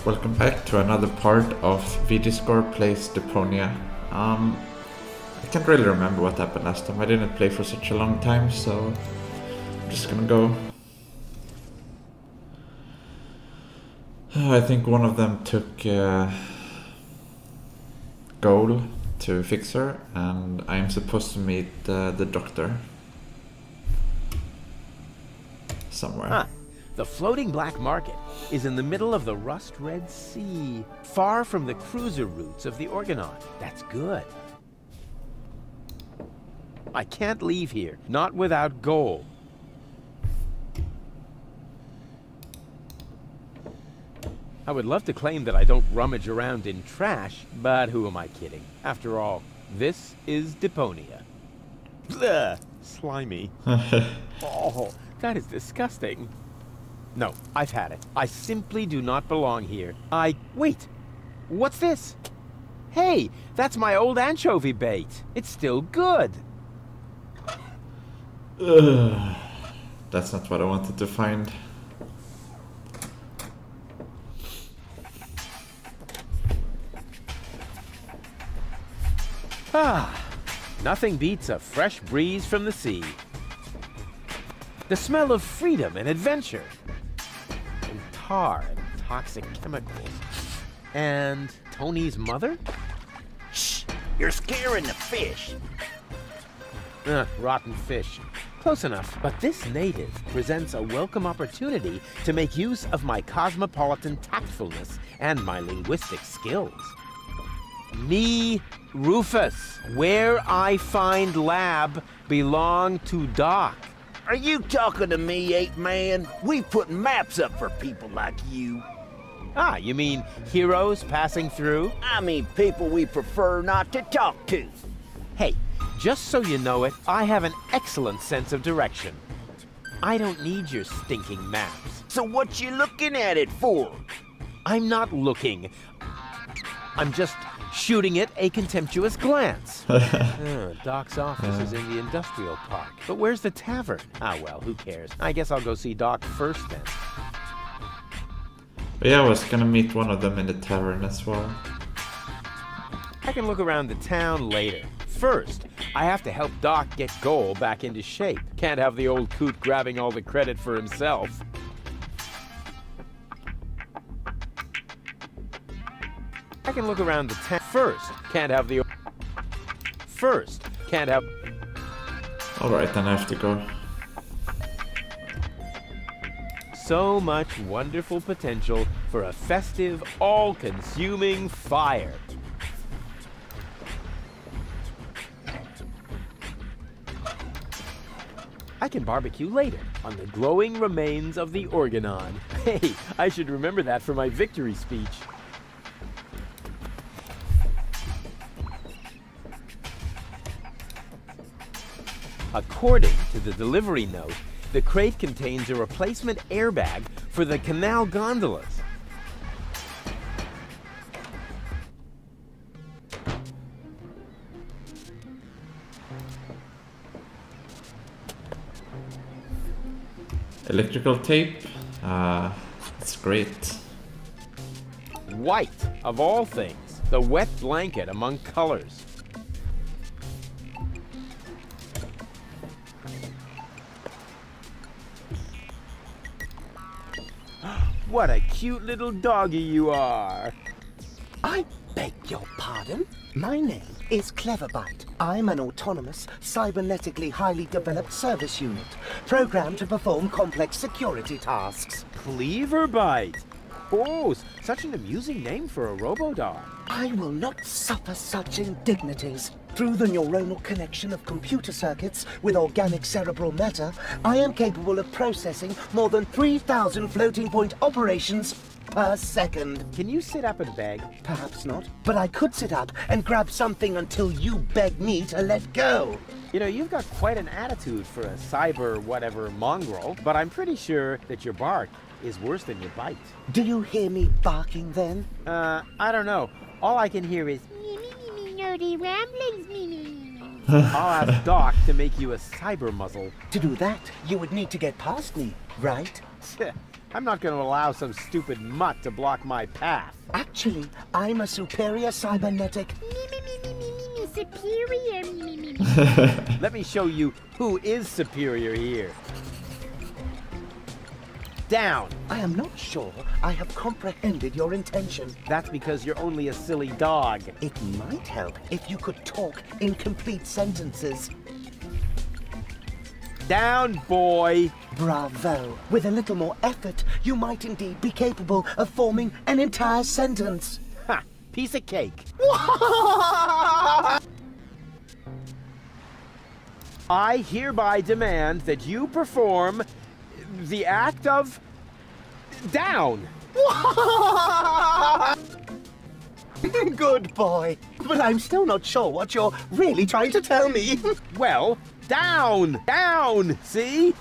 Welcome back to another part of VGScore plays Deponia. I can't really remember what happened last time. I didn't play for such a long time, so I'm just gonna go. I think one of them took goal to fix her, and I'm supposed to meet the doctor somewhere. Huh. The floating black market is in the middle of the rust-red sea, far from the cruiser routes of the Organon. That's good. I can't leave here, not without gold. I would love to claim that I don't rummage around in trash, but who am I kidding? After all, this is Deponia. Blech, slimy. Oh, that is disgusting. No, I've had it. I simply do not belong here. Wait! What's this? Hey, that's my old anchovy bait. It's still good. That's not what I wanted to find. Ah, nothing beats a fresh breeze from the sea. The smell of freedom and adventure. And tar and toxic chemicals. And Tony's mother? Shh! You're scaring the fish. Rotten fish. Close enough. But this native presents a welcome opportunity to make use of my cosmopolitan tactfulness and my linguistic skills. Me, Rufus, where I find lab belong to Doc. Are you talking to me, ape man? We put maps up for people like you. Ah, you mean heroes passing through? I mean people we prefer not to talk to. Hey, just so you know it, I have an excellent sense of direction. I don't need your stinking maps. So what you looking at it for? I'm not looking. I'm just shooting it a contemptuous glance. Doc's office is in the industrial park. But where's the tavern? Ah, well, who cares? I guess I'll go see Doc first then. But yeah, I was gonna meet one of them in the tavern as well. I can look around the town later. First, I have to help Doc get Goal back into shape. Can't have the old coot grabbing all the credit for himself. I can look around the town. First, can't have the... First, can't have... Alright, then I have to go. So much wonderful potential for a festive, all-consuming fire. I can barbecue later on the glowing remains of the Organon. Hey, I should remember that for my victory speech. According to the delivery note, the crate contains a replacement airbag for the canal gondolas. Electrical tape. It's great. White, of all things. The wet blanket among colors. What a cute little doggy you are. I beg your pardon? My name is Cleverbite. I'm an autonomous, cybernetically highly developed service unit, programmed to perform complex security tasks. Cleverbite. Oh, such an amusing name for a robo-dog. I will not suffer such indignities. Through the neuronal connection of computer circuits with organic cerebral matter, I am capable of processing more than 3,000 floating point operations per second. Can you sit up and beg? Perhaps not, but I could sit up and grab something until you beg me to let go. You know, you've got quite an attitude for a cyber whatever mongrel, but I'm pretty sure that your bark is worse than your bite. Do you hear me barking then? I don't know. All I can hear is Me, nerdy ramblings, me. I'll ask Doc to make you a cyber muzzle. To do that, you would need to get past me, right? I'm not going to allow some stupid mutt to block my path. Actually, I'm a superior cybernetic. Superior, Let me show you who is superior here. Down. I am not sure I have comprehended your intention. That's because you're only a silly dog. It might help if you could talk in complete sentences. Down, boy. Bravo. With a little more effort, you might indeed be capable of forming an entire sentence. Ha! Piece of cake. I hereby demand that you perform the act of down. Good boy. But I'm still not sure what you're really trying to tell me. Well, down, down, see?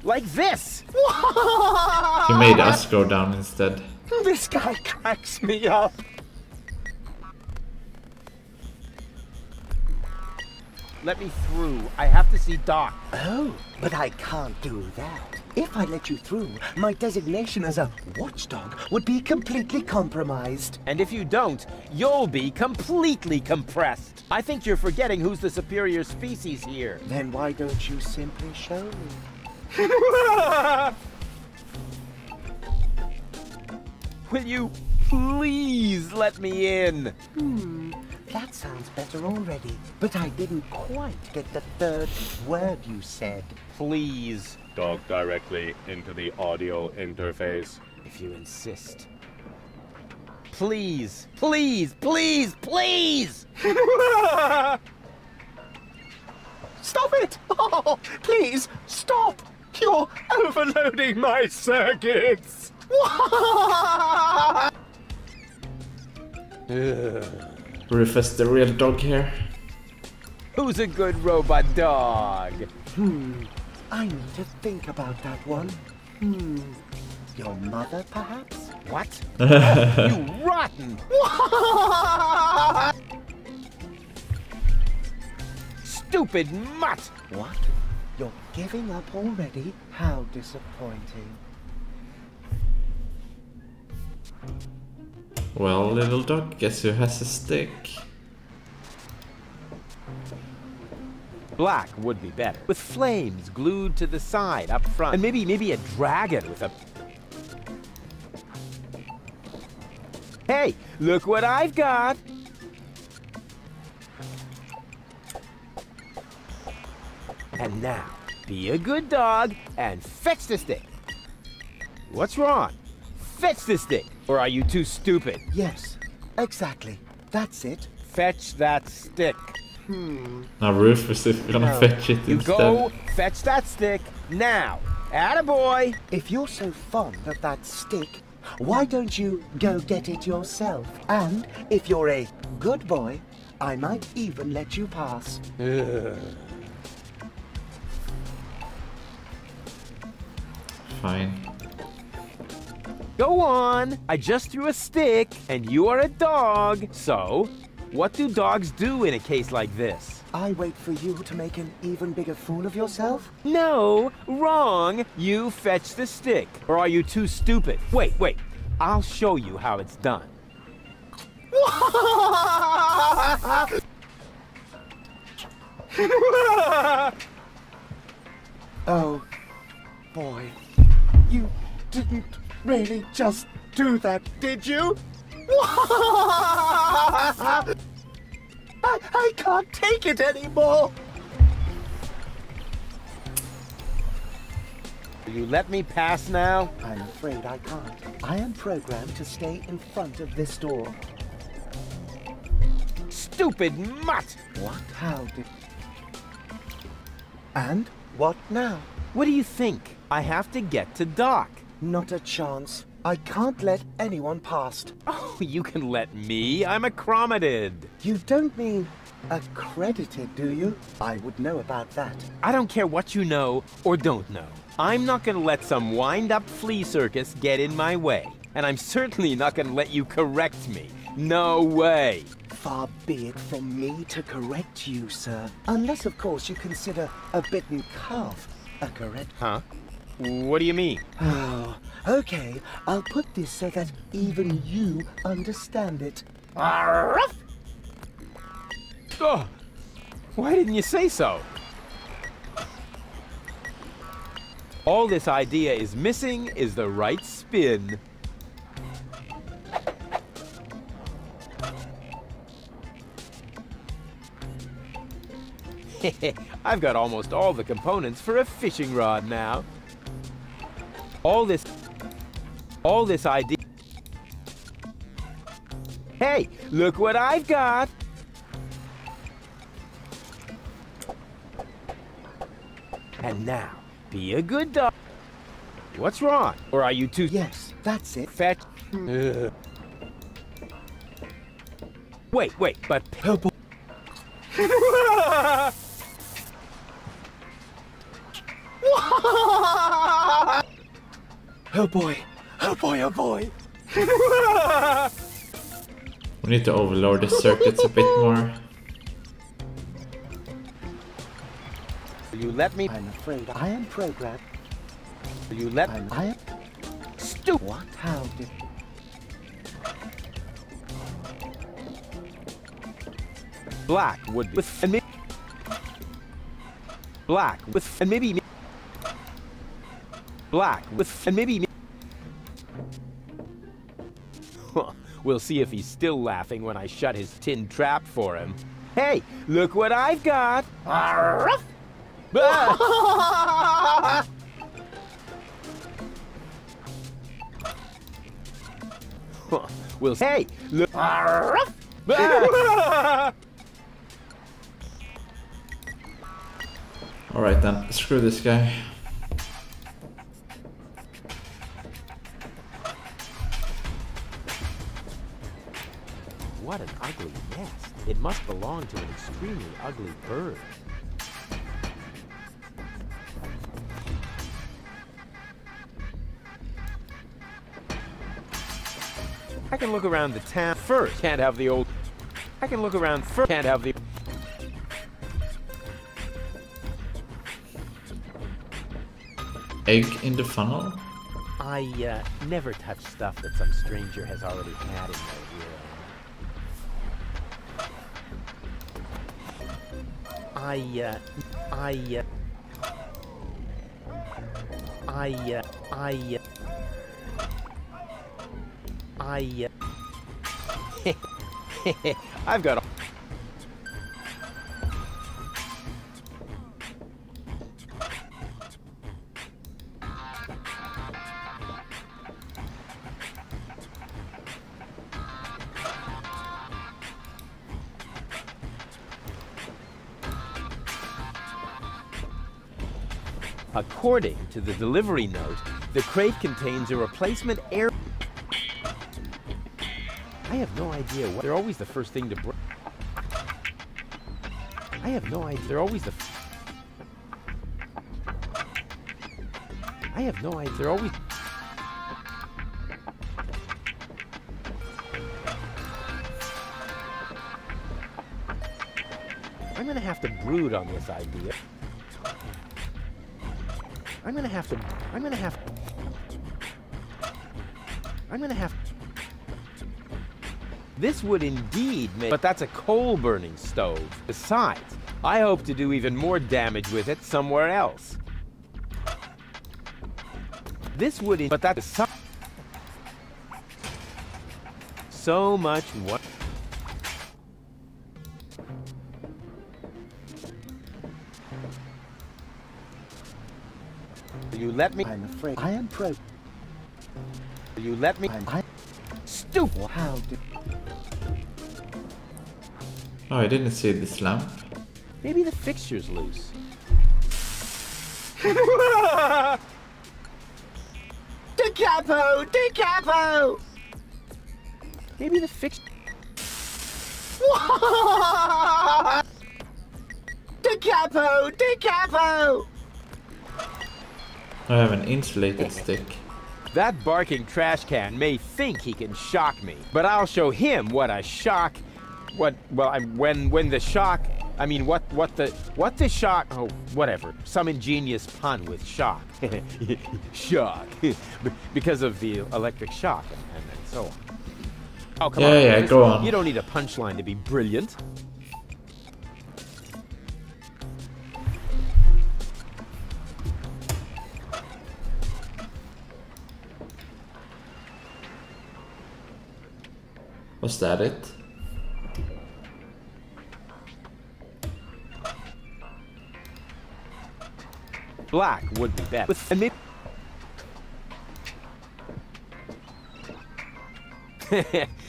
Like this. He made us go down instead. This guy cracks me up. Let me through. I have to see Doc. Oh, but I can't do that. If I let you through, my designation as a watchdog would be completely compromised. And if you don't, you'll be completely compressed. I think you're forgetting who's the superior species here. Then why don't you simply show me? Will you please let me in? That sounds better already. But I didn't quite get the third word you said. Please, Talk directly into the audio interface. if you insist. Please, please, please, please! Stop it! Oh, please, stop! You're overloading my circuits! Rufus, the real dog here. Who's a good robot dog? I need to think about that one. Your mother, perhaps? What? You rotten! Stupid mutt! What? You're giving up already? How disappointing. Well, little dog, guess who has a stick? Black would be better. With flames glued to the side up front. And maybe a dragon with a... Hey, look what I've got! And now, be a good dog and fetch the stick. What's wrong? Fetch the stick! Or are you too stupid? Yes, exactly. That's it. Fetch that stick. Now Rufus is gonna fetch it You instead. go fetch that stick now. Attaboy! If you're so fond of that stick, why don't you go get it yourself? And if you're a good boy, I might even let you pass. Fine. Go on. I just threw a stick, and you are a dog. So, what do dogs do in a case like this? I wait for you to make an even bigger fool of yourself? No, wrong. You fetch the stick. Or are you too stupid? Wait. I'll show you how it's done. Oh, boy. You didn't really just do that, did you? I can't take it anymore. Will you let me pass now? I'm afraid I can't. I am programmed to stay in front of this door. Stupid mutt! What? How did... And what now? What do you think? I have to get to Doc. Not a chance. I can't let anyone past. Oh, you can let me. I'm accredited. You don't mean accredited, do you? I would know about that. I don't care what you know or don't know. I'm not gonna let some wind-up flea circus get in my way. And I'm certainly not gonna let you correct me. No way. Far be it from me to correct you, sir. Unless, of course, you consider a bitten calf a correct... Huh? What do you mean? Oh, okay. I'll put this so that even you understand it. Oh, why didn't you say so? All this idea is missing is the right spin. I've got almost all the components for a fishing rod now. All this idea. Hey, look what I've got. And now, be a good dog. What's wrong? Or are you too... Yes, that's it. Fetch. Wait, but... Oh boy. Oh boy. Oh boy, oh boy. We need to overload the circuits a bit more. You let me... I'm afraid I am programmed. You let... I am... Stupid. What? How did... Black would be... With... And maybe... Black with... And maybe... Black with... And maybe... We'll see if he's still laughing when I shut his tin trap for him. Hey, look what I've got! We'll... Hey, look... Alright then, screw this guy. What an ugly nest. It must belong to an extremely ugly bird. I can look around the town first. Can't have the old... I can look around first. Can't have the... Egg in the funnel? I never touch stuff that some stranger has already had in their I've got... According to the delivery note, the crate contains a replacement air... I have no idea what... They're always the first thing to break. I have no idea. They're always the... I have no idea. They're always... I'm gonna have to brood on this idea. I'm gonna have... This would indeed make... But that's a coal-burning stove. Besides, I hope to do even more damage with it somewhere else. This would... But that's... So much what... You let me... I'm afraid I am pro... You let me... I'm... Stupid! How did... Oh, I didn't see this lamp. Maybe the fixture's loose. Da capo! Da capo! Maybe the fix... Da capo! Da capo! I have an insulated stick. That barking trash can may think he can shock me, but I'll show him what a shock... When the shock... I mean, what the shock? Oh, whatever. Some ingenious pun with shock. Shock. Because of the electric shock and so on. Oh, come on. Yeah, go on. You don't need a punchline to be brilliant. Was that it? Black would be better.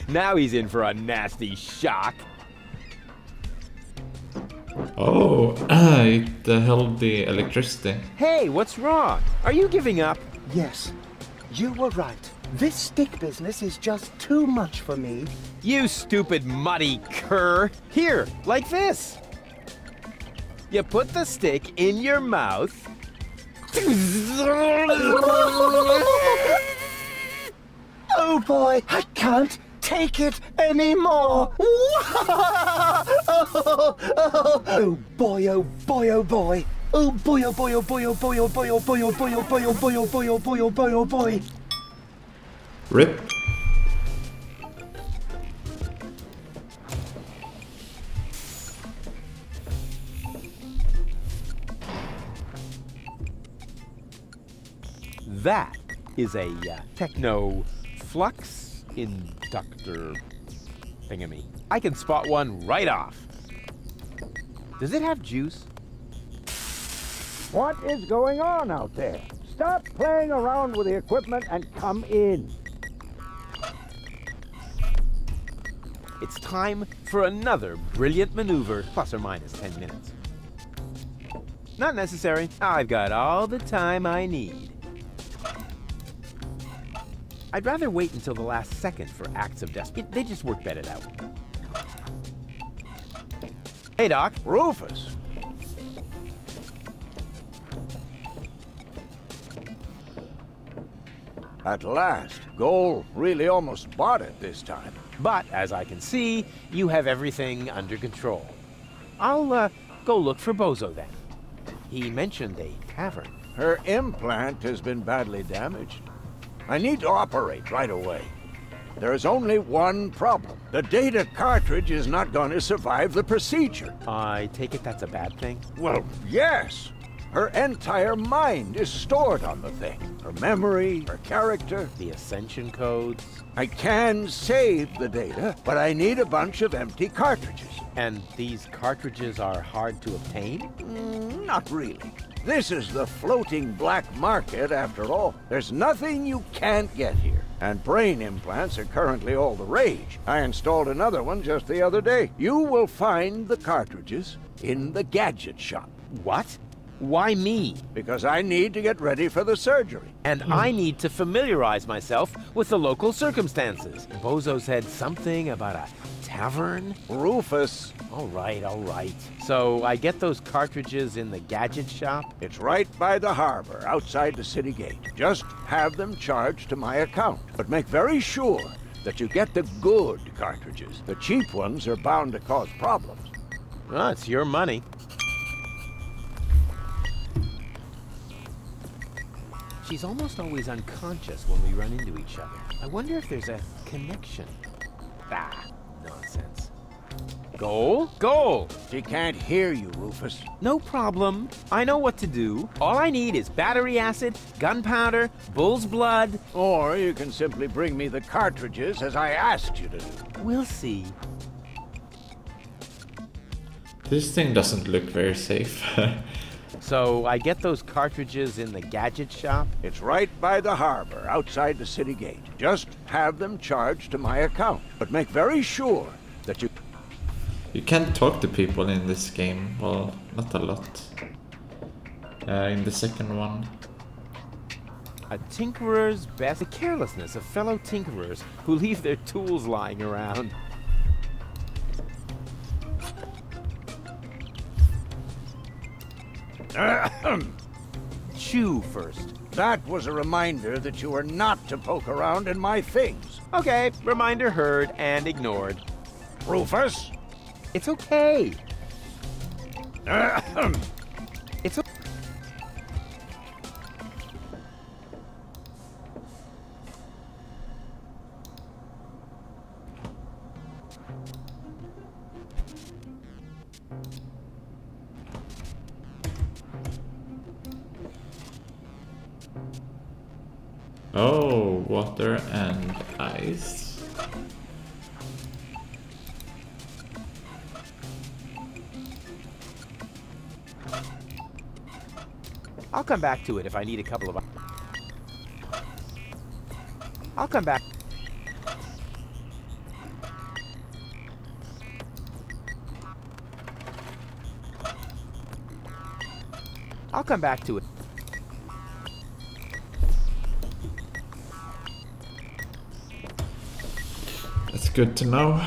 Now he's in for a nasty shock. Oh, it held the electricity. Hey, what's wrong? Are you giving up? Yes, you were right. This stick business is just too much for me. You stupid muddy cur. Here, like this. You put the stick in your mouth. Oh boy, I can't take it anymore. Oh boy, oh boy, oh boy. Oh boy, oh boy, oh boy, oh boy, oh boy, oh boy, oh boy, oh boy, oh boy, oh boy, oh boy, oh boy, oh boy. Rip. That is a techno flux inductor thingamy. I can spot one right off. Does it have juice? What is going on out there? Stop playing around with the equipment and come in. It's time for another brilliant maneuver, plus or minus 10 minutes. Not necessary. I've got all the time I need. I'd rather wait until the last second for acts of desperation. They just work better that way. Hey, Doc. Rufus. At last. Goal really almost bought it this time. But, as I can see, you have everything under control. I'll go look for Bozo then. He mentioned a tavern. Her implant has been badly damaged. I need to operate right away. There is only one problem. The data cartridge is not going to survive the procedure. I take it that's a bad thing? Well, yes. Her entire mind is stored on the thing. Her memory, her character. The Ascension codes. I can save the data, but I need a bunch of empty cartridges. And these cartridges are hard to obtain? Not really. This is the floating black market, after all. There's nothing you can't get here. And brain implants are currently all the rage. I installed another one just the other day. You will find the cartridges in the gadget shop. What? Why me? Because I need to get ready for the surgery. And I need to familiarize myself with the local circumstances. Bozo said something about a tavern? Rufus. All right, all right. So I get those cartridges in the gadget shop? It's right by the harbor, outside the city gate. Just have them charged to my account. But make very sure that you get the good cartridges. The cheap ones are bound to cause problems. Well, it's your money. She's almost always unconscious when we run into each other. I wonder if there's a connection. Ah, nonsense. Goal? Goal! She can't hear you, Rufus. No problem. I know what to do. All I need is battery acid, gunpowder, bull's blood. Or you can simply bring me the cartridges as I asked you to do. We'll see. This thing doesn't look very safe. So I get those cartridges in the gadget shop? It's right by the harbor, outside the city gate. Just have them charged to my account. But make very sure that you... You can talk to people in this game. Well, not a lot. In the second one. A tinkerer's best. The carelessness of fellow tinkerers who leave their tools lying around. Chew first. That was a reminder that you are not to poke around in my things. Okay, reminder heard and ignored. Rufus? It's okay. It's a... Oh, water and ice. I'll come back to it if I need a couple of... I'll come back. I'll come back to it. That's good to know.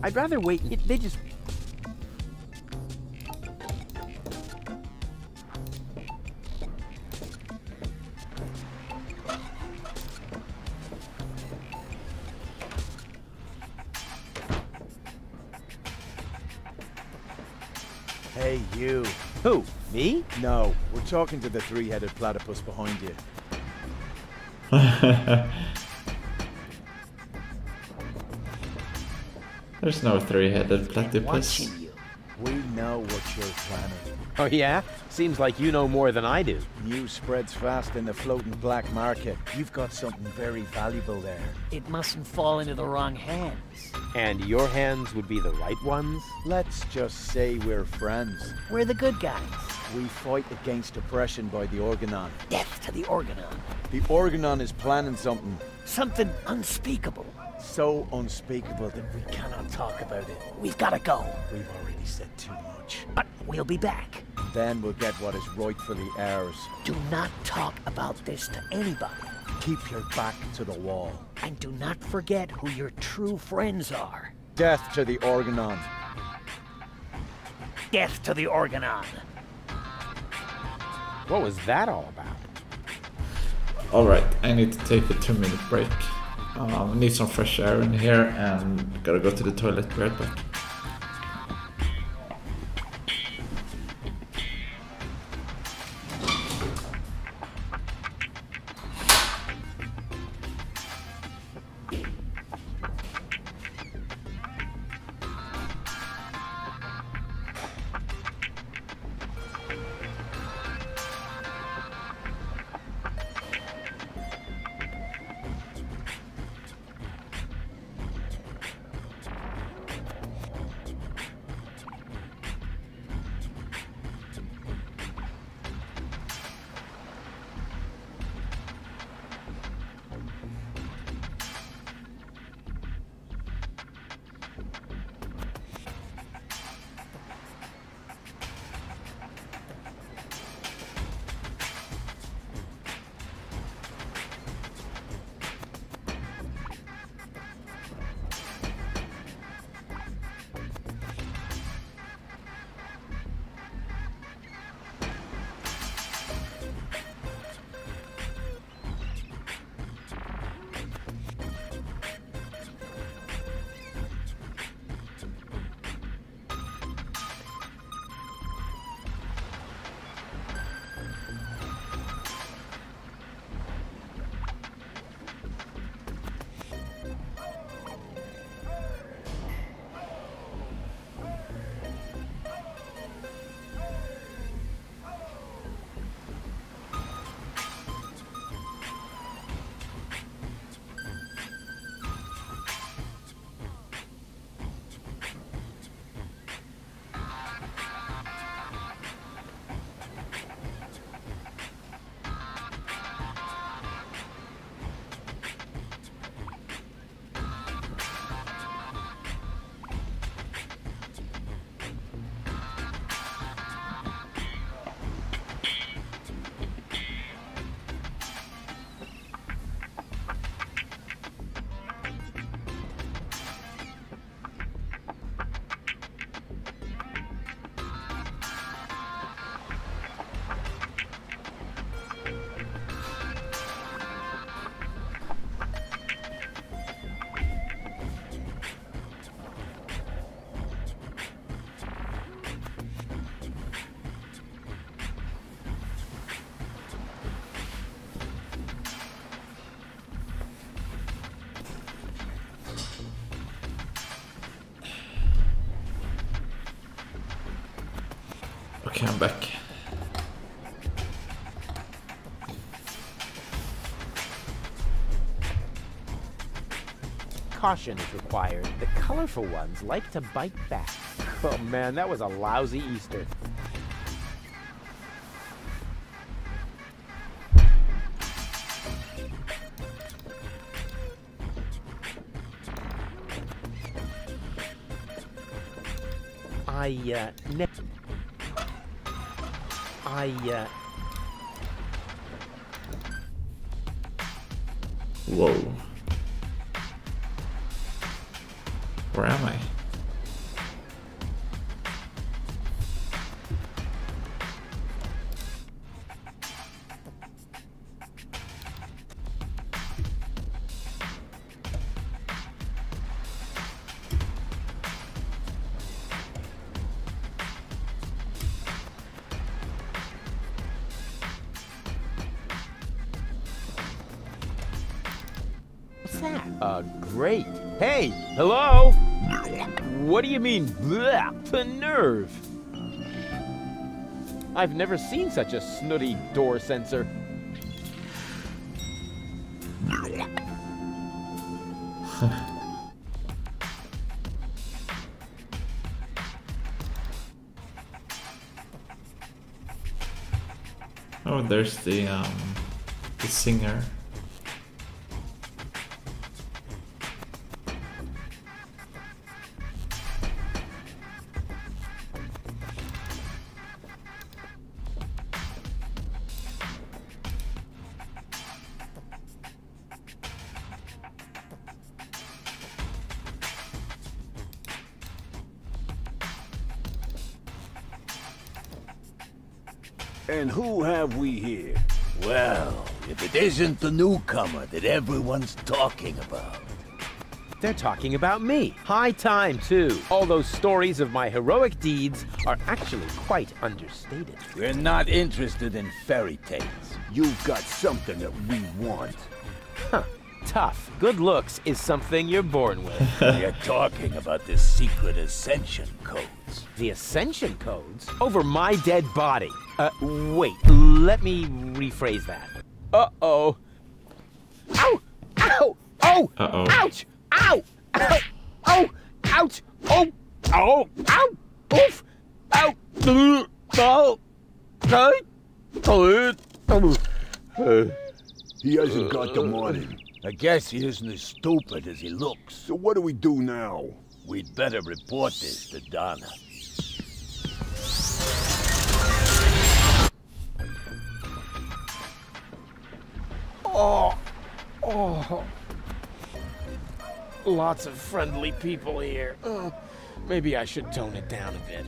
I'd rather wait. They just... Hey, you. Who? Me? No, we're talking to the three-headed platypus behind you. There's no three-headed platypus. Watching you. We know what you're planning. Oh, yeah? Seems like you know more than I do. News spreads fast in the floating black market. You've got something very valuable there. It mustn't fall into the wrong hands. And your hands would be the right ones? Let's just say we're friends. We're the good guys. We fight against oppression by the Organon. Death to the Organon. The Organon is planning something Something unspeakable. so unspeakable that we cannot talk about it. We've got to go. We've already said too much. But we'll be back. Then we'll get what is rightfully ours. Do not talk about this to anybody. Keep your back to the wall. And do not forget who your true friends are. Death to the Organon. Death to the Organon. What was that all about? Alright, I need to take a 2-minute break. Need some fresh air in here and gotta go to the toilet. Be right back. Okay, I'm back. Caution is required. The colorful ones like to bite back. Oh man, that was a lousy Easter. Whoa. Where am I? What's that? Great. Hey, hello? What do you mean, bleh? The nerve! I've never seen such a snooty door sensor. Oh, there's the singer. And who have we here? Well, if it isn't the newcomer that everyone's talking about. They're talking about me. High time, too. All those stories of my heroic deeds are actually quite understated. We're not interested in fairy tales. You've got something that we want. Huh. Tough. Good looks is something you're born with. You're talking about the secret ascension codes. The ascension codes? Over my dead body. Wait. Let me rephrase that. Uh-oh. Ow! Ow! Oh! Uh-oh. Ouch! Ow! Ow! Oh! Ouch! Oh! Oh! Ow! Oof! Ow! Oh! He hasn't got the money. I guess he isn't as stupid as he looks. So what do we do now? We'd better report this to Donna. Oh! Oh! Lots of friendly people here. Maybe I should tone it down a bit.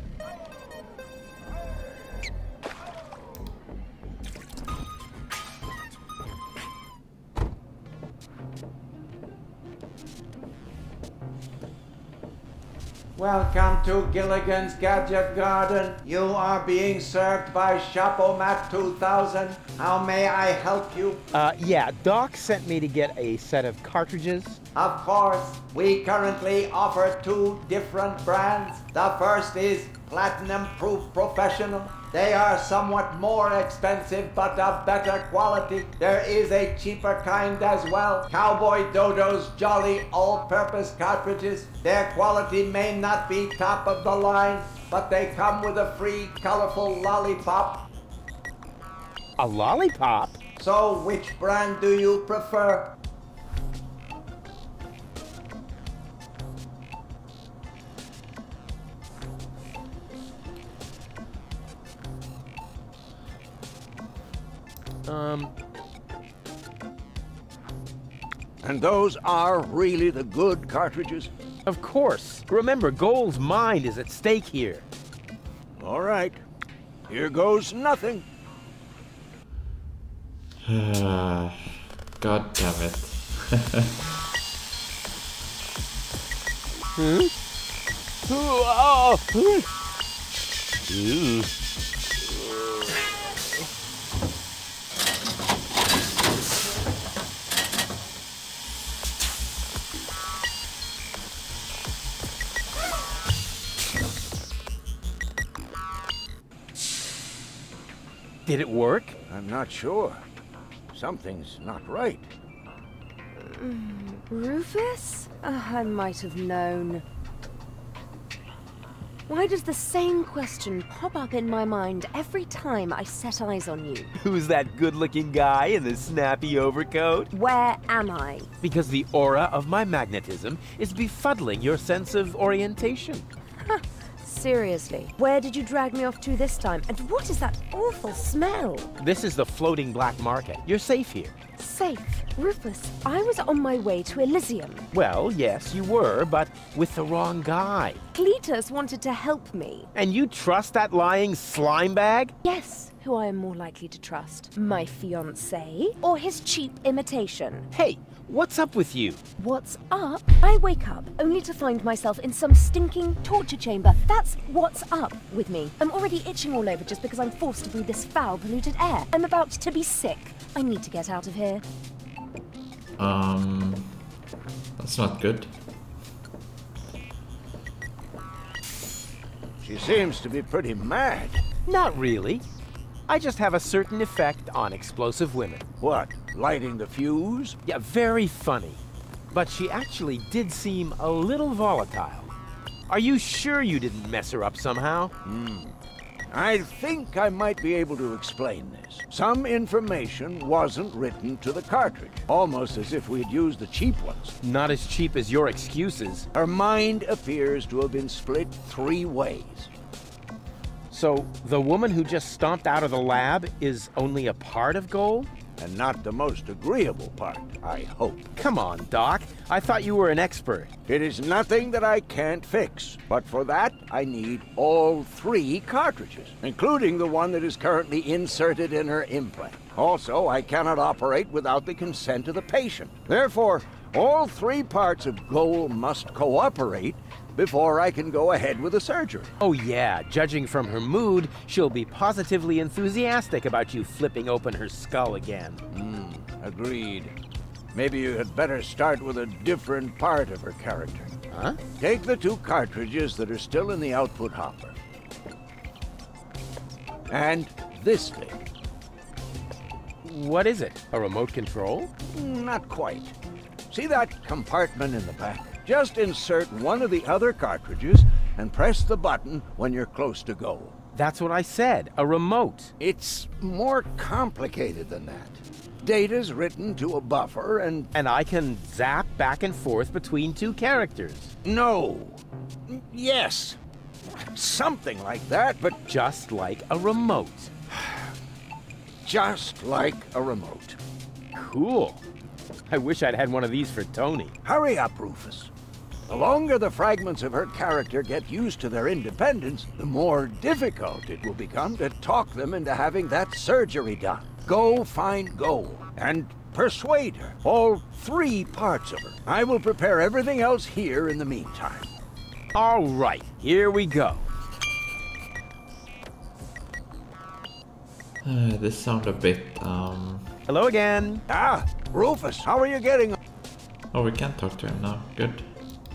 Welcome to Gilligan's Gadget Garden. You are being served by Shopomat 2000. How may I help you? Yeah, Doc sent me to get a set of cartridges. Of course, we currently offer 2 different brands. The first is Platinum Proof Professional. They are somewhat more expensive, but of better quality. There is a cheaper kind as well. Cowboy Dodo's Jolly All-Purpose Cartridges. Their quality may not be top of the line, but they come with a free, colorful lollipop. A lollipop? So, which brand do you prefer? And those are really the good cartridges? Of course. Remember, Goal's mind is at stake here. All right. Here goes nothing. God damn it. Did it work? I'm not sure. Something's not right. Rufus? I might have known. Why does the same question pop up in my mind every time I set eyes on you? Who's that good-looking guy in the snappy overcoat? Where am I? Because the aura of my magnetism is befuddling your sense of orientation. Seriously, where did you drag me off to this time? And what is that awful smell? This is the floating black market. You're safe here. Safe? Rufus, I was on my way to Elysium. Well, yes, you were, but with the wrong guy. Cletus wanted to help me. And you trust that lying slime bag? Yes, who I am more likely to trust? My fiancé or his cheap imitation? Hey, what's up with you? What's up? I wake up only to find myself in some stinking torture chamber. That's what's up with me. I'm already itching all over just because I'm forced to breathe this foul, polluted air. I'm about to be sick. I need to get out of here. That's not good. She seems to be pretty mad. Not really. I just have a certain effect on explosive women. What, lighting the fuse? Yeah, very funny. But she actually did seem a little volatile. Are you sure you didn't mess her up somehow? I think I might be able to explain this. Some information wasn't written to the cartridge, almost as if we'd used the cheap ones. Not as cheap as your excuses. Her mind appears to have been split 3 ways. So, the woman who just stomped out of the lab is only a part of Gold? And not the most agreeable part, I hope. Come on, Doc. I thought you were an expert. It is nothing that I can't fix, but for that I need all 3 cartridges, including the one that is currently inserted in her implant. Also, I cannot operate without the consent of the patient. Therefore, all 3 parts of Goal must cooperate before I can go ahead with the surgery. Oh yeah, judging from her mood, she'll be positively enthusiastic about you flipping open her skull again. Agreed. Maybe you had better start with a different part of her character. Huh? Take the 2 cartridges that are still in the output hopper. And this thing. What is it? A remote control? Not quite. See that compartment in the back? Just insert one of the other cartridges and press the button when you're close to Goal. That's what I said, a remote. It's more complicated than that. Data's written to a buffer and... And I can zap back and forth between 2 characters. No. Yes. Something like that, but... Just like a remote. Just like a remote. Cool. I wish I'd had one of these for Tony. Hurry up, Rufus. The longer the fragments of her character get used to their independence, the more difficult it will become to talk them into having that surgery done. Go find Goal and persuade her. All 3 parts of her. I will prepare everything else here in the meantime. All right, here we go. This sounds a bit, Hello again. Ah, Rufus, how are you getting on? Oh, we can't talk to him now. Good.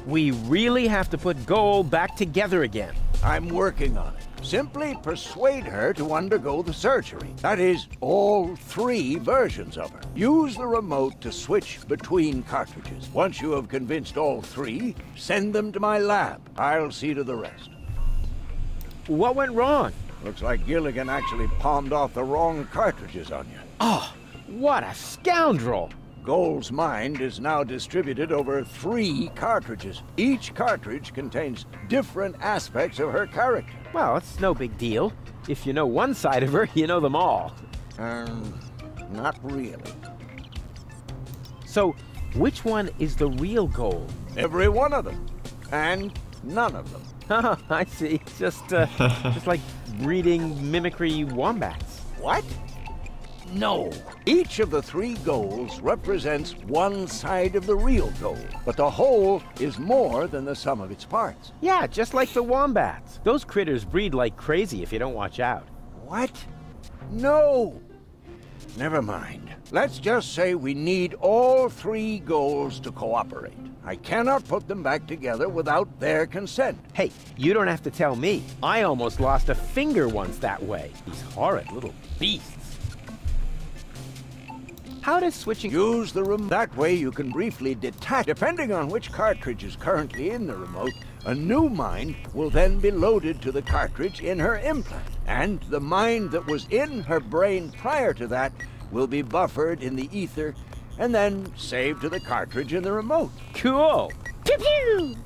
We really have to put Goal back together again. I'm working on it. Simply persuade her to undergo the surgery. That is, all 3 versions of her. Use the remote to switch between cartridges. Once you have convinced all 3, send them to my lab. I'll see to the rest. What went wrong? Looks like Gilligan actually palmed off the wrong cartridges on you. Oh, what a scoundrel! Goal's mind is now distributed over 3 cartridges. Each cartridge contains different aspects of her character. Well, it's no big deal. If you know one side of her, you know them all. Not really. So, which one is the real Goal? Every one of them. And none of them. Oh, I see. Just like breeding mimicry wombats. What? No. Each of the 3 Goals represents one side of the real Goal, but the whole is more than the sum of its parts. Yeah, just like the wombats. Those critters breed like crazy if you don't watch out. What? No! Never mind. Let's just say we need all 3 goals to cooperate. I cannot put them back together without their consent. Hey, you don't have to tell me. I almost lost a finger once that way. These horrid little beasts. How does switching... Use the remote. That way you can briefly detach. Depending on which cartridge is currently in the remote, a new mind will then be loaded to the cartridge in her implant. And the mind that was in her brain prior to that will be buffered in the ether and then saved to the cartridge in the remote. Cool. Pew pew!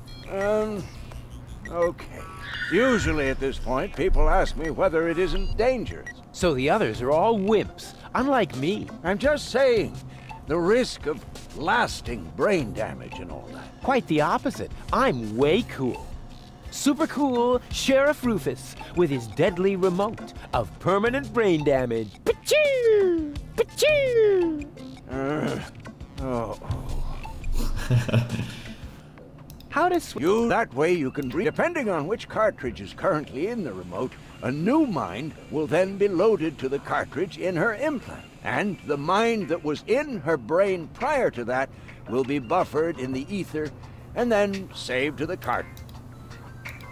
Okay. Usually at this point, people ask me whether it isn't dangerous. So the others are all wimps, unlike me. I'm just saying, the risk of lasting brain damage and all that. Quite the opposite. I'm way cool. Super cool Sheriff Rufus with his deadly remote of permanent brain damage. Pachoo! Pachoo! How does that way you can depending on which cartridge is currently in the remote, a new mind will then be loaded to the cartridge in her implant. And the mind that was in her brain prior to that will be buffered in the ether and then saved to the cartridge.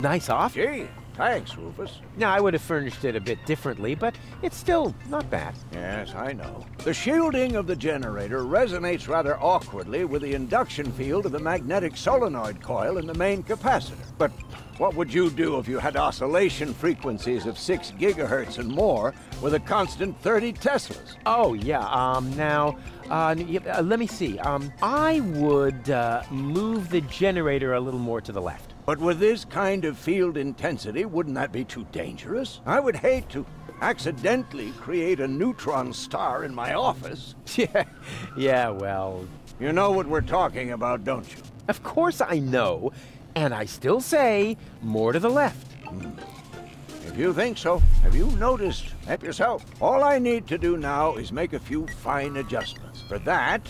Nice offer. Gee, thanks, Rufus. Now, I would have furnished it a bit differently, but it's still not bad. Yes, I know. The shielding of the generator resonates rather awkwardly with the induction field of the magnetic solenoid coil in the main capacitor. But what would you do if you had oscillation frequencies of 6 gigahertz and more with a constant 30 Teslas? Oh, yeah, let me see. I would move the generator a little more to the left. But with this kind of field intensity, wouldn't that be too dangerous? I would hate to accidentally create a neutron star in my office. Yeah, well... You know what we're talking about, don't you? Of course I know, and I still say more to the left. If you think so, have you noticed? Help yourself. All I need to do now is make a few fine adjustments. For that,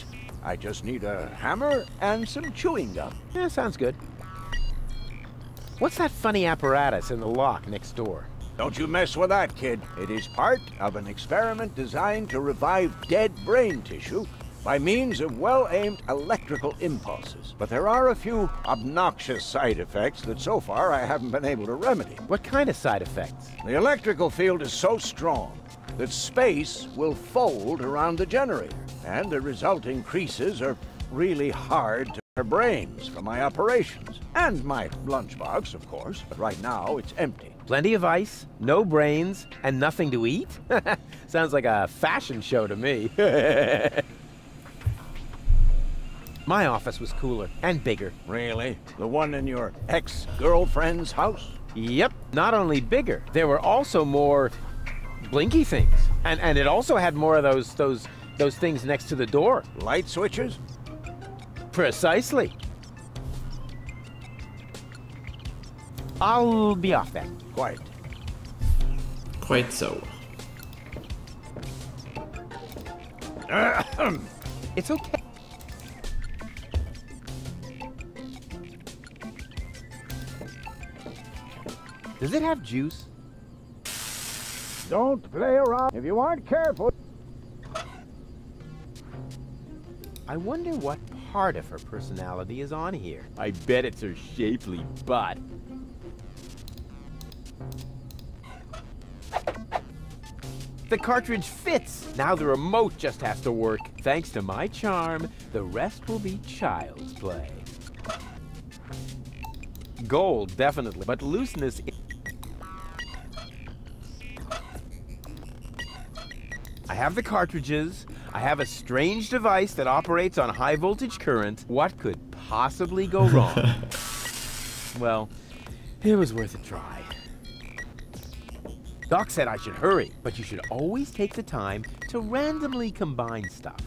I just need a hammer and some chewing gum. Yeah, sounds good. What's that funny apparatus in the lock next door? Don't you mess with that, kid. It is part of an experiment designed to revive dead brain tissue by means of well-aimed electrical impulses. But there are a few obnoxious side effects that so far I haven't been able to remedy. What kind of side effects? The electrical field is so strong that space will fold around the generator, and the resulting creases are really hard to her brains for my operations. And my lunchbox, of course, but right now it's empty. Plenty of ice, no brains, and nothing to eat? Sounds like a fashion show to me. My office was cooler and bigger. Really? The one in your ex-girlfriend's house? Yep, not only bigger, there were also more blinky things. And it also had more of those things next to the door. Light switches? Precisely. I'll be off then. Quite. Quite so. It's okay. Does it have juice? Don't play around if you aren't careful. I wonder what part of her personality is on here. I bet it's her shapely butt. The cartridge fits! Now the remote just has to work. Thanks to my charm, the rest will be child's play. Gold, definitely, but looseness... I have the cartridges. I have a strange device that operates on high voltage current. What could possibly go wrong? Well, it was worth a try. Doc said I should hurry, but you should always take the time to randomly combine stuff.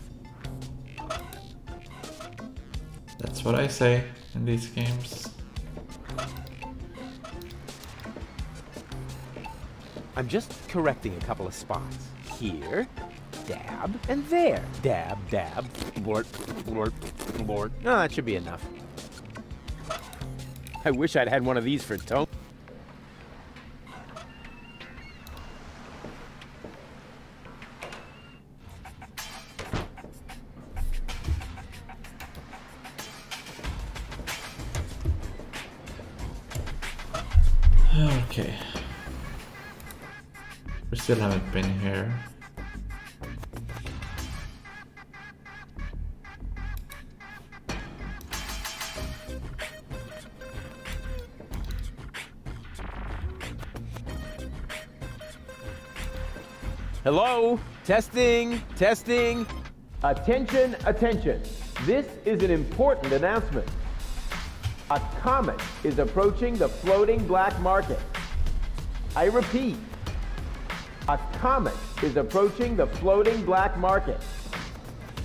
That's what I say in these games. I'm just correcting a couple of spots. Here, dab, and there. Dab, dab, blort, blort, blort. Oh, that should be enough. I wish I'd had one of these for Tone. Okay. We still haven't been here. Hello? Testing, testing. Attention, attention. This is an important announcement. A comet is approaching the floating black market. I repeat, a comet is approaching the floating black market.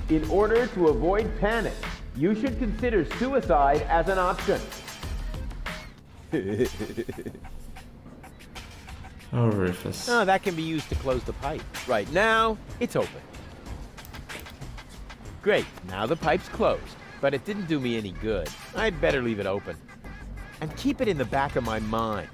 In order to avoid panic, you should consider suicide as an option. Oh, Rufus. Oh, that can be used to close the pipe. Right now, it's open. Great, now the pipe's closed, but it didn't do me any good. I'd better leave it open. And keep it in the back of my mind.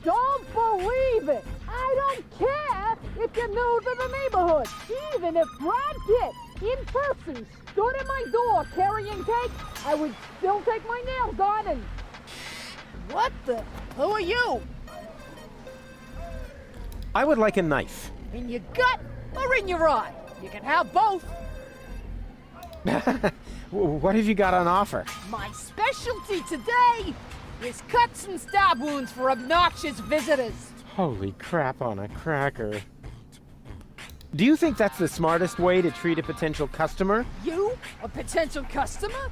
Don't believe it! I don't care if you're new to the neighborhood. Even if Brad Pitt, in person, stood at my door carrying cake, I would still take my nails on and... What the? Who are you? I would like a knife. In your gut or in your eye? You can have both. What have you got on offer? My specialty today is cuts and stab wounds for obnoxious visitors. Holy crap on a cracker. Do you think that's the smartest way to treat a potential customer? You? A potential customer?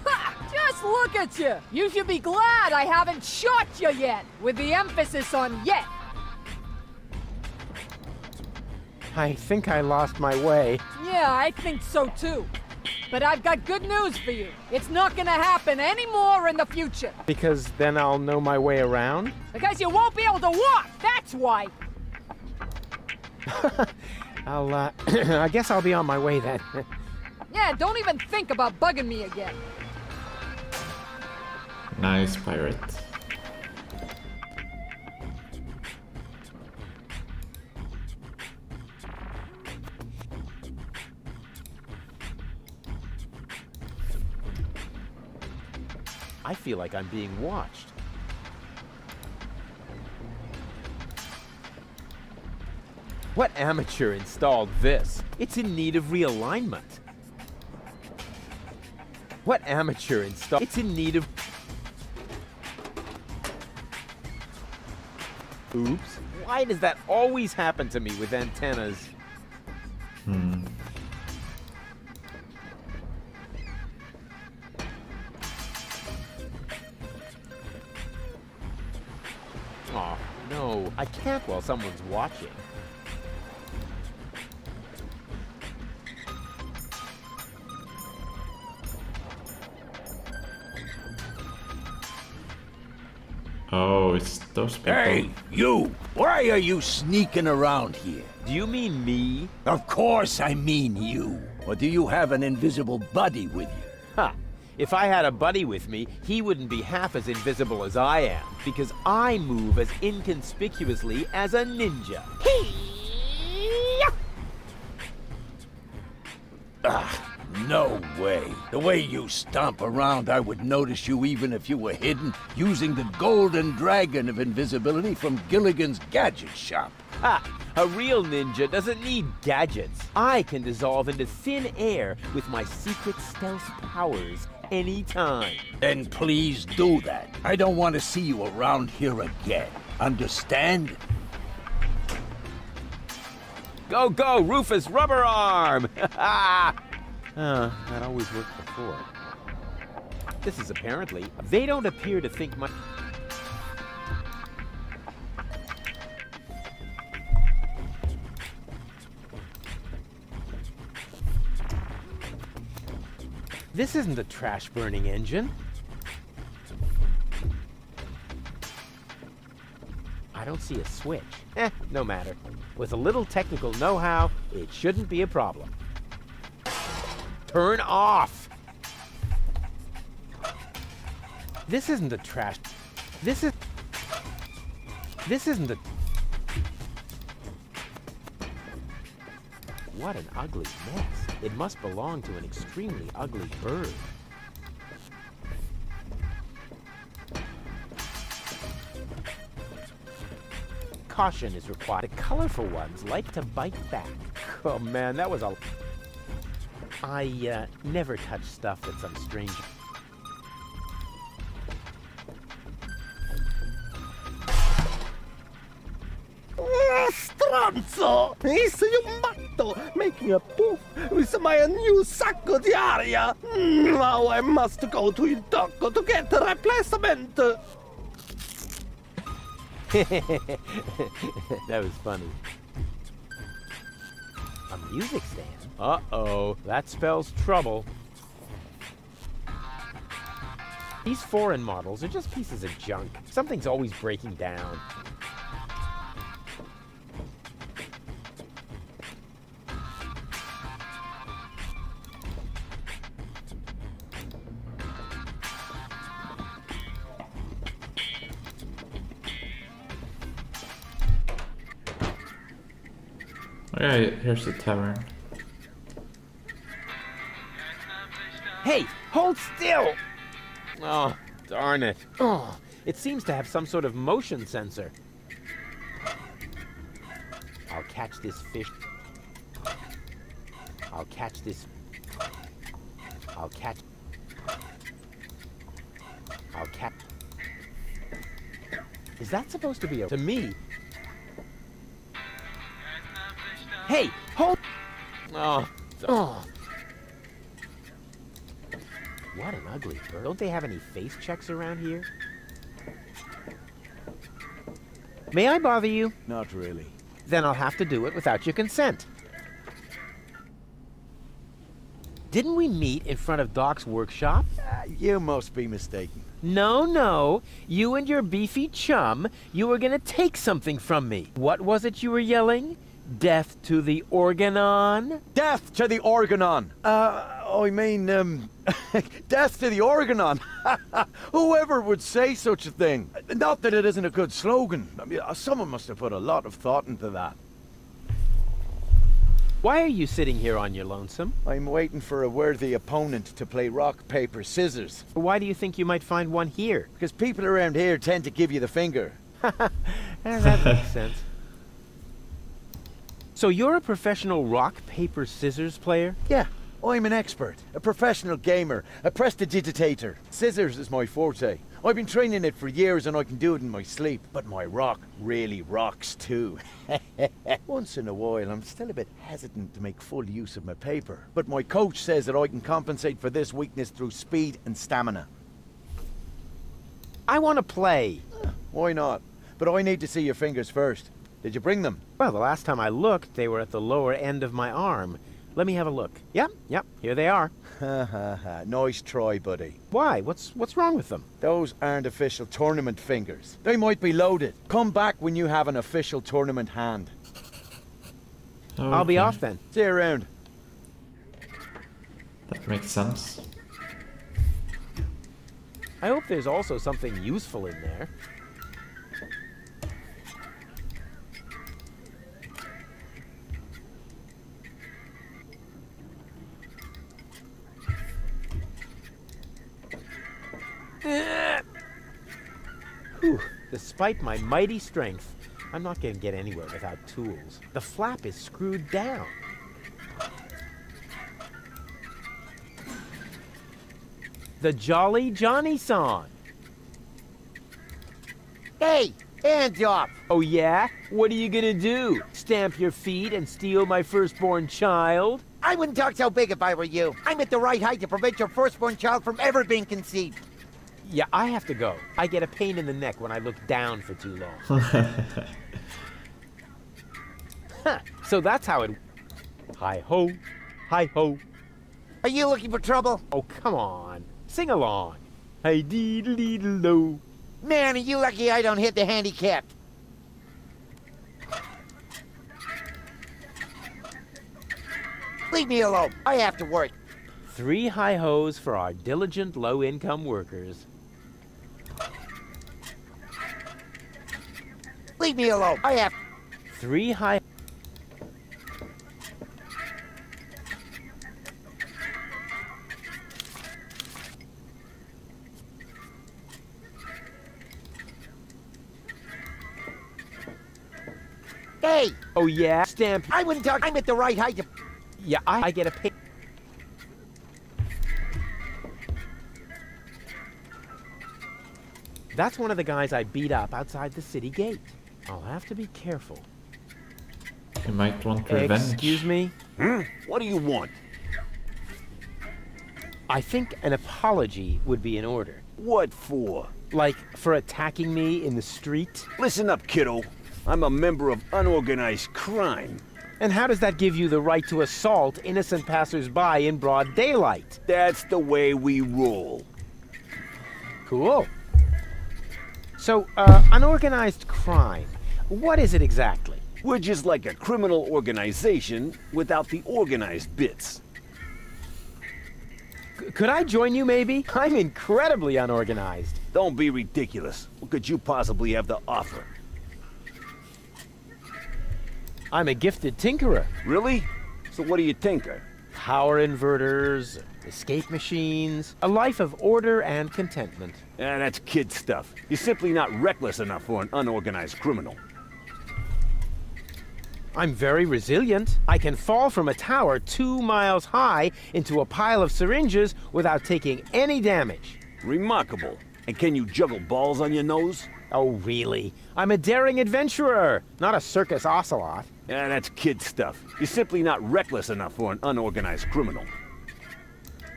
Ha! Just look at you! You should be glad I haven't shot you yet, with the emphasis on yet. I think I lost my way. Yeah, I think so too. But I've got good news for you. It's not gonna happen anymore in the future. Because then I'll know my way around? Because you won't be able to walk, that's why. I guess I'll be on my way then. Yeah, don't even think about bugging me again. Nice, pirate. I feel like I'm being watched. What amateur installed this? It's in need of realignment. What amateur installed? It's in need of... Oops. Why does that always happen to me with antennas? Oh, no. I can't while someone's watching. Oh, it's those people. Hey, you! Why are you sneaking around here? Do you mean me? Of course I mean you. Or do you have an invisible buddy with you? Ha! If I had a buddy with me, he wouldn't be half as invisible as I am, because I move as inconspicuously as a ninja. No way. The way you stomp around, I would notice you even if you were hidden, using the golden dragon of invisibility from Gilligan's Gadget Shop. Ha! A real ninja doesn't need gadgets. I can dissolve into thin air with my secret stealth powers anytime. Then please do that. I don't want to see you around here again. Understand? Go, go, Rufus Rubber Arm! That always worked before. This is apparently... They don't appear to think my... This isn't a trash-burning engine. I don't see a switch. No matter. With a little technical know-how, it shouldn't be a problem. Turn off! This isn't a trash... This isn't a... What an ugly mess. It must belong to an extremely ugly bird. Caution is required. The colorful ones like to bite back. Oh man, that was a... I never touch stuff that some stranger... Stronzo! Sei un matto, making a poof with my new sacco di aria. Now I must go to il doctor to get a replacement. That was funny. A music stand? Uh-oh, that spells trouble. These foreign models are just pieces of junk. Something's always breaking down. Yeah, here's the tavern. Hey, hold still! Oh, darn it. Oh, it seems to have some sort of motion sensor. I'll catch this fish. I'll catch this. I'll catch. I'll catch. Is that supposed to be a... To me? Hey, hold... Oh, oh. What an ugly bird. Don't they have any face checks around here? May I bother you? Not really. Then I'll have to do it without your consent. Didn't we meet in front of Doc's workshop? You must be mistaken. No, no. You and your beefy chum, you were gonna take something from me. What was it you were yelling? Death to the Organon? Death to the Organon! I mean, death to the Organon! Whoever would say such a thing? Not that it isn't a good slogan. I mean, someone must have put a lot of thought into that. Why are you sitting here on your lonesome? I'm waiting for a worthy opponent to play rock, paper, scissors. Why do you think you might find one here? Because people around here tend to give you the finger. That makes sense. So you're a professional rock, paper, scissors player? Yeah, I'm an expert, a professional gamer, a prestidigitator. Scissors is my forte. I've been training it for years and I can do it in my sleep. But my rock really rocks too. Once in a while, I'm still a bit hesitant to make full use of my paper. But my coach says that I can compensate for this weakness through speed and stamina. I want to play. Why not? But I need to see your fingers first. Did you bring them? Well, the last time I looked, they were at the lower end of my arm. Let me have a look. Yep, here they are. Ha ha ha. Nice try, buddy. Why? What's wrong with them? Those aren't official tournament fingers. They might be loaded. Come back when you have an official tournament hand. Okay. I'll be off then. See you around. That makes sense. I hope there's also something useful in there. Whew. Despite my mighty strength, I'm not going to get anywhere without tools. The flap is screwed down. The Jolly Johnny song. Hey, hands up! Oh yeah? What are you gonna do? Stamp your feet and steal my firstborn child? I wouldn't talk so big if I were you. I'm at the right height to prevent your firstborn child from ever being conceived. Yeah, I have to go. I get a pain in the neck when I look down for too long. Huh, so that's how it... Hi-ho, hi-ho. Are you looking for trouble? Oh, come on. Sing along. Hi-dee-dee-dee-do. Man, are you lucky I don't hit the handicap. Leave me alone. I have to work. 3 hi-hos for our diligent low-income workers. Leave me alone. I have... 3 hi... Hey! Oh yeah? Stamp. I wouldn't talk. I'm at the right height to... Yeah, I get a pay. That's one of the guys I beat up outside the city gate. I'll have to be careful. You might want revenge. Excuse me? What do you want? I think an apology would be in order. What for? Like, for attacking me in the street? Listen up, kiddo. I'm a member of unorganized crime. And how does that give you the right to assault innocent passers-by in broad daylight? That's the way we roll. Cool. So, unorganized crime. What is it exactly? We're just like a criminal organization without the organized bits. Could I join you, maybe? I'm incredibly unorganized. Don't be ridiculous. What could you possibly have to offer? I'm a gifted tinkerer. Really? So what do you tinker? Power inverters, escape machines, a life of order and contentment. That's kid stuff. You're simply not reckless enough for an unorganized criminal. I'm very resilient. I can fall from a tower 2 miles high into a pile of syringes without taking any damage. Remarkable. And can you juggle balls on your nose? Oh, really? I'm a daring adventurer, not a circus ocelot. That's kid stuff. You're simply not reckless enough for an unorganized criminal.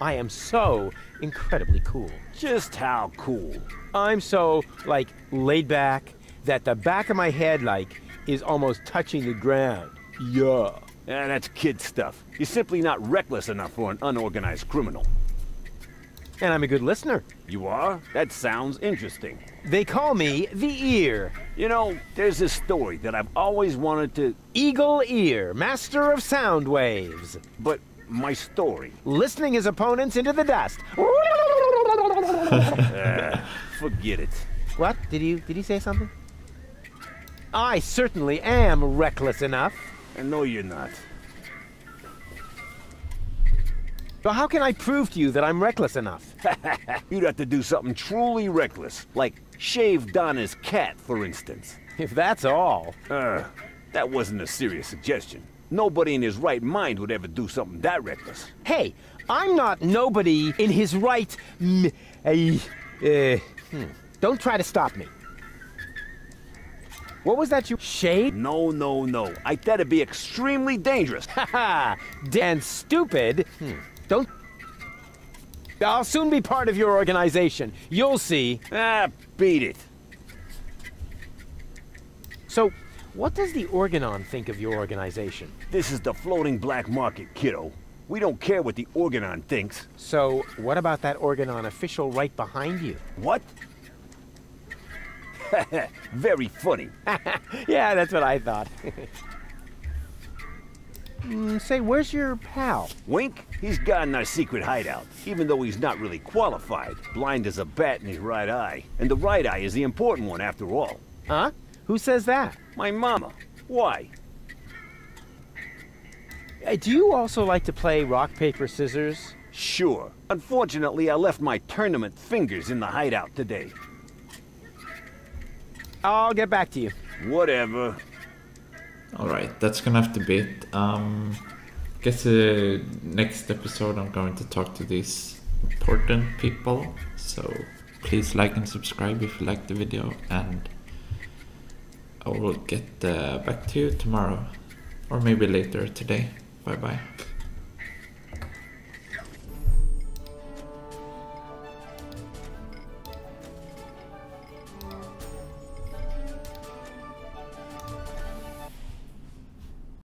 I am so incredibly cool. Just how cool? I'm so, like, laid back that the back of my head, like, is almost touching the ground. Yeah. That's kid stuff. You're simply not reckless enough for an unorganized criminal. And I'm a good listener. You are? That sounds interesting. They call me the Ear. You know, there's this story that I've always wanted to... Eagle Ear, master of sound waves. But my story... Listening his opponents into the dust. Forget it. What? Did he say something? I certainly am reckless enough. No, you're not. So how can I prove to you that I'm reckless enough? You'd have to do something truly reckless, like shave Donna's cat, for instance. If that's all. That wasn't a serious suggestion. Nobody in his right mind would ever do something that reckless. Hey, I'm not nobody in his right... Don't try to stop me. What was that you... Shade? No. That'd be extremely dangerous. Haha! And stupid. Don't... I'll soon be part of your organization. You'll see. Beat it. So, what does the Organon think of your organization? This is the floating black market, kiddo. We don't care what the Organon thinks. So, what about that Organon official right behind you? What? Very funny. Yeah, that's what I thought. Say, where's your pal? Wink? He's got in our secret hideout, even though he's not really qualified. Blind as a bat in his right eye. And the right eye is the important one after all. Huh? Who says that? My mama. Why? Do you also like to play rock, paper, scissors? Sure. Unfortunately, I left my tournament fingers in the hideout today. I'll get back to you. Whatever. Alright, that's gonna have to be it. Guess next episode I'm going to talk to these important people. So please like and subscribe if you liked the video, and I will get back to you tomorrow. Or maybe later today. Bye bye.